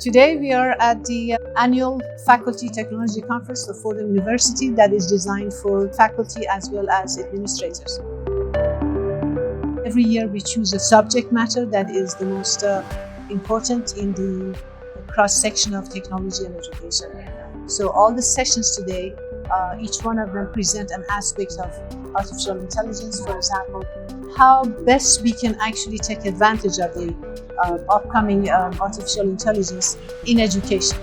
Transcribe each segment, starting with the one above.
Today we are at the annual Faculty Technology Conference of Fordham University that is designed for faculty as well as administrators. Every year we choose a subject matter that is the most important in the cross-section of technology and education. So all the sessions today, each one of them present an aspect of artificial intelligence. For example, how best we can actually take advantage of the upcoming artificial intelligence in education.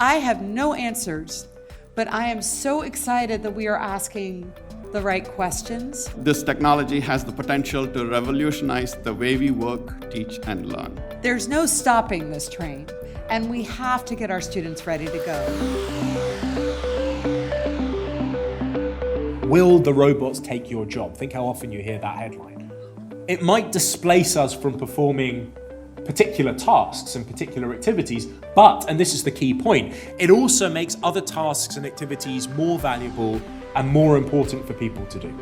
I have no answers, but I am so excited that we are asking the right questions. This technology has the potential to revolutionize the way we work, teach, and learn. There's no stopping this train, and we have to get our students ready to go. Will the robots take your job? Think how often you hear that headline. It might displace us from performing particular tasks and particular activities, but, and this is the key point, it also makes other tasks and activities more valuable and more important for people to do.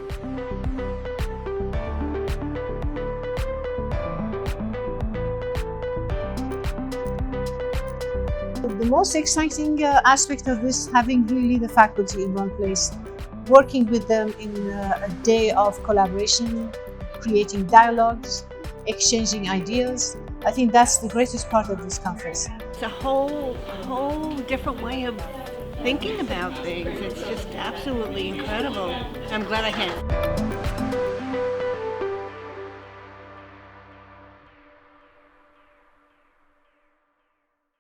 The most exciting aspect of this, having really the faculty in one place, working with them in a day of collaboration, creating dialogues, exchanging ideas. I think that's the greatest part of this conference. It's a whole different way of thinking about things. It's just absolutely incredible. I'm glad I came.